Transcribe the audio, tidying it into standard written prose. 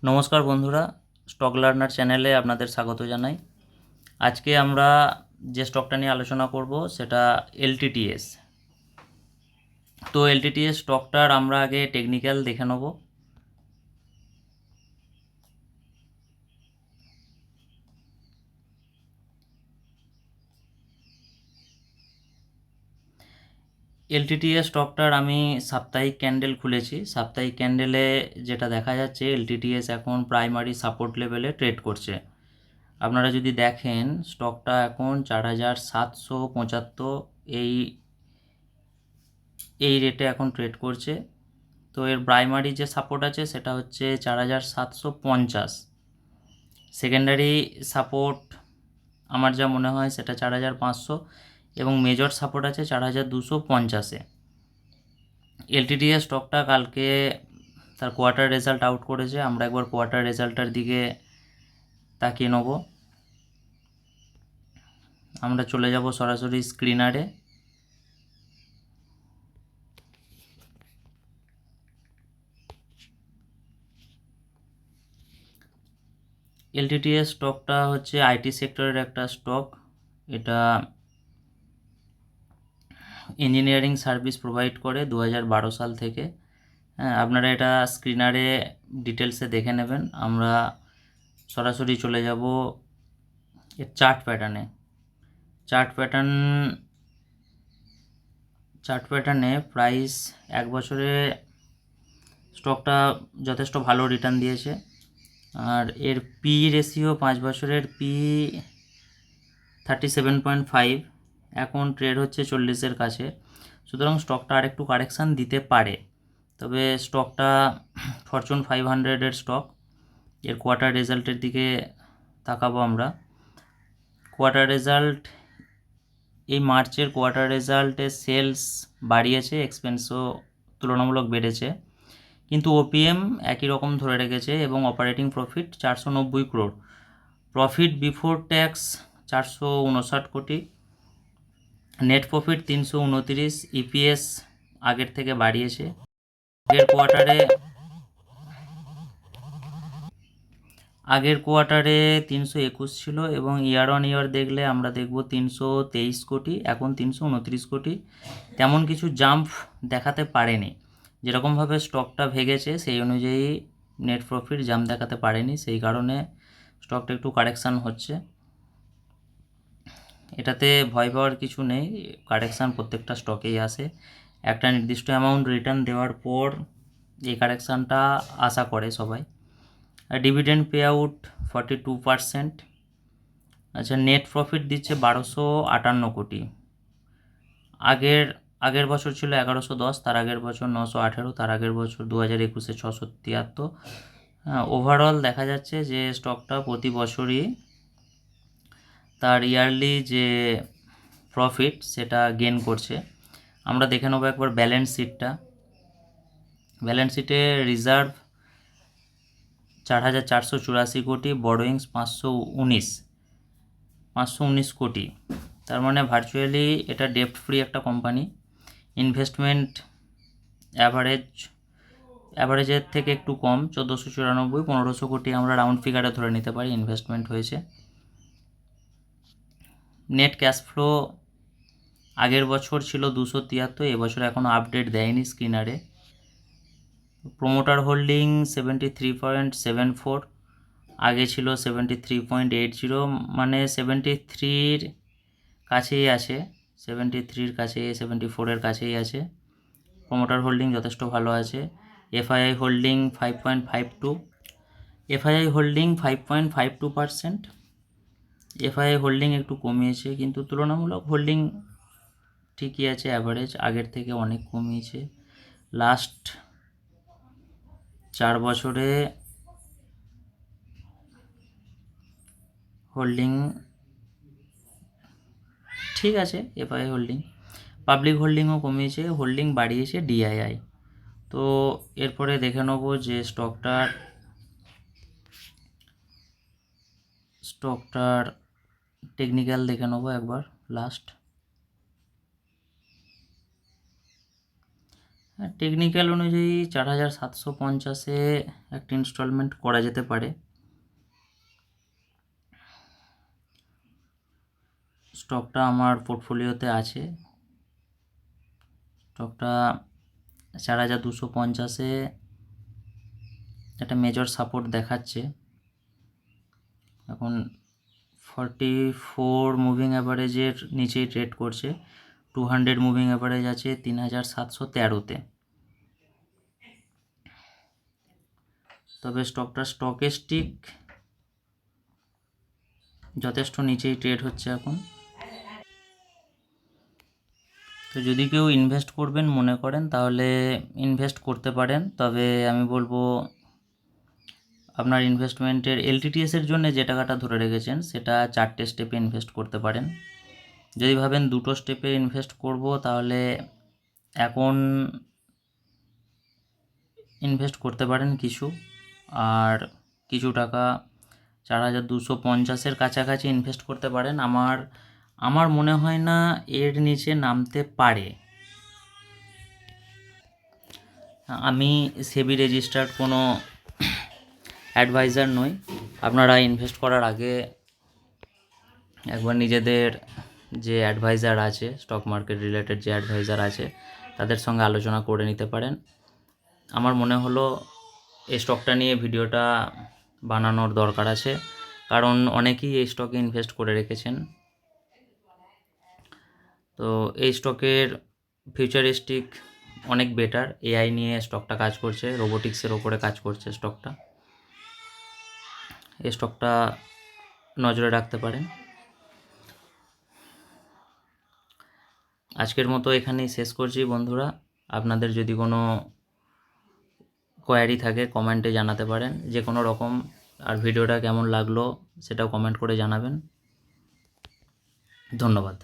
নমস্কার বন্ধুরা, stock learner চ্যানেলে আপনাদের স্বাগত জানাই। আজকে আমরা যে স্টকটা নিয়ে আলোচনা করব সেটা এলটিটিএস। তো এলটিটিএস স্টকটার আমরা আগে টেকনিক্যাল দেখে নেব। এলটিটিএস স্টকটার আমি সাপ্তাহিক ক্যান্ডেল খুলেছি। সাপ্তাহিক ক্যান্ডেলে যেটা দেখা যাচ্ছে, এলটিটিএস এখন প্রাইমারি সাপোর্ট লেভেলে ট্রেড করছে। আপনারা যদি দেখেন, স্টকটা এখন 4775 এই এই রেটে এখন ট্রেড করছে। তো এর প্রাইমারি যে সাপোর্ট আছে সেটা হচ্ছে 4750। সেকেন্ডারি সাপোর্ট আমার যা মনে হয় সেটা 4500 এবং মেজর সাপোর্ট আছে 4250-এ। এলটিটিএস স্টকটা কালকে তার কোয়ার্টার রেজাল্ট আউট করেছে। আমরা একবার কোয়ার্টার রেজাল্টটার দিকে তাকিয়ে নেব। আমরা চলে যাব সরাসরি স্ক্রিনারে। এলটিটিএস স্টকটা হচ্ছে আইটি সেক্টরের একটা স্টক। এটা ইঞ্জিনিয়ারিং সার্ভিস প্রোভাইড করে 2012 সাল থেকে। হ্যাঁ, আপনারা এটা স্ক্রিনারে ডিটেলসে দেখে নেবেন। আমরা সরাসরি চলে যাব এর চার্ট প্যাটার্নে। চার্ট প্যাটার্নে প্রাইস এক বছরে স্টকটা যথেষ্ট ভালো রিটার্ন দিয়েছে। আর এর পি রেশিও 5 বছরের পি 37.5, এখন ট্রেড হচ্ছে 40-এর কাছে। সুতরাং স্টকটা আরেকটু কারেকশান দিতে পারে। তবে স্টকটা ফরচুন 500-এর স্টক। এর কোয়ার্টার রেজাল্টের দিকে তাকাবো আমরা। কোয়ার্টার রেজাল্ট, এই মার্চের কোয়ার্টার রেজাল্টে সেলস বাড়িয়েছে, এক্সপেন্সও তুলনামূলক বেড়েছে, কিন্তু ওপিএম একই রকম ধরে রেখেছে এবং operating profit 490 crore, profit before tax 459 কোটি, নেট প্রফিট 329, ইপিএস আগের থেকে বাড়িয়েছে। আগের কোয়ার্টারে 321 ছিল এবং ইয়ার অন ইয়ার দেখলে আমরা দেখব 323 কোটি, এখন 329 কোটি। তেমন কিছু জাম্প দেখাতে পারেনি। যেরকমভাবে স্টকটা ভেঙেছে সেই অনুযায়ী নেট প্রফিট জাম্প দেখাতে পারেনি, সেই কারণে স্টকটা একটু কারেকশান হচ্ছে। এটাতে ভয় পাওয়ার কিছু নেই, কারেকশান প্রত্যেকটা স্টকেই আসে। একটা নির্দিষ্ট অ্যামাউন্ট রিটার্ন দেওয়ার পর এই কারেকশানটা আশা করে সবাই। Dividend pay out 42%। আচ্ছা, নেট প্রফিট দিচ্ছে 1258 কোটি। আগের বছর ছিল 1110, তার আগের বছর 918, তার আগের বছর 2021-এ 673। ওভারঅল দেখা যাচ্ছে যে স্টকটা প্রতি বছরই তার ইয়ারলি যে প্রফিট সেটা গেন করছে। আমরা দেখে নেবো একবার ব্যালেন্স শিটটা। ব্যালেন্স শিটে রিজার্ভ 4484 কোটি, বরোয়িংস 519 কোটি। তার মানে ভার্চুয়ালি এটা ডেপ্ট ফ্রি একটা কোম্পানি। ইনভেস্টমেন্ট অ্যাভারেজের থেকে একটু কম, 1494, 1500 কোটি আমরা রাউন্ড ফিগারে ধরে নিতে পারি ইনভেস্টমেন্ট হয়েছে। নেট ক্যাশ ফ্লো আগের বছর ছিল 273, এবছর এখনও আপডেট দেয়নি স্ক্রিনারে। প্রোমোটার হোল্ডিং 73.74, আগে ছিল 73.80, মানে 73-র কাছেই আছে, 73-র কাছে, 74-এর কাছেই আছে। প্রোমোটার হোল্ডিং যথেষ্ট ভালো আছে। FII holding 5.52, FII holding 5.52%। FII holding একটু কমিয়েছে, কিন্তু তুলনামূলক হোল্ডিং ঠিকই আছে, অ্যাভারেজ আগের থেকে অনেক কমিয়েছে। লাস্ট 4 বছরে হোল্ডিং ঠিক আছে। এফআইআই হোল্ডিং, পাবলিক হোল্ডিংও কমিয়েছে, হোল্ডিং বাড়িয়েছে ডিআইআই। তো এরপরে দেখে নেব যে স্টকটার টেকনিক্যাল দেখে নেব একবার লাস্ট। টেকনিক্যাল অনুযায়ী 4750-এ একটা ইনস্টলমেন্ট করা যেতে পারে। স্টকটা আমার পোর্টফোলিওতে আছে। স্টকটা 4250-এ একটা মেজর সাপোর্ট দেখাচ্ছে। এখন 44 মুভিং অ্যাভারেজের নিচেই ট্রেড করছে। 200 মুভিং অ্যাভারেজ আছে 3713-তে। তবে স্টকটা স্টকেস্টিক যথেষ্ট নিচেই ট্রেড হচ্ছে এখন। তো যদি কেউ ইনভেস্ট করবেন মনে করেন তাহলে ইনভেস্ট করতে পারেন, তবে আমি বলবো আপনার ইনভেস্টমেন্টের এলটিটিএসের জন্য যে টাকাটা ধরে রেখেছেন সেটা 4টে স্টেপে ইনভেস্ট করতে পারেন। যদি ভাবেন 2টো স্টেপে ইনভেস্ট করব তাহলে এখন ইনভেস্ট করতে পারেন কিছু, আর কিছু টাকা 4250-এর কাছাকাছি ইনভেস্ট করতে পারেন। আমার মনে হয় না এর নিচে নামতে পারে। আমি সেবি রেজিস্টার্ড কোনো অ্যাডভাইজার নই। আপনারা ইনভেস্ট করার আগে একবার নিজেদের যে অ্যাডভাইজার আছে, স্টক মার্কেট রিলেটেড যে অ্যাডভাইজার আছে তাদের সঙ্গে আলোচনা করে নিতে পারেন। আমার মনে হলো এই স্টকটা নিয়ে ভিডিওটা বানানোর দরকার আছে, কারণ অনেকেই এই স্টকে ইনভেস্ট করে রেখেছেন। তো এই স্টকের ফিউচারিস্টিক অনেক বেটার। এআই নিয়ে স্টকটা কাজ করছে, রোবোটিক্সের ওপরে কাজ করছে স্টকটা। এই স্টকটা নজরে রাখতে পারেন। আজকের মতো এখানেই শেষ করছি বন্ধুরা। আপনাদের যদি কোনো কোয়ারি থাকে কমেন্টে জানাতে পারেন যে কোনো রকম, আর ভিডিওটা কেমন লাগলো সেটাও কমেন্ট করে জানাবেন। ধন্যবাদ।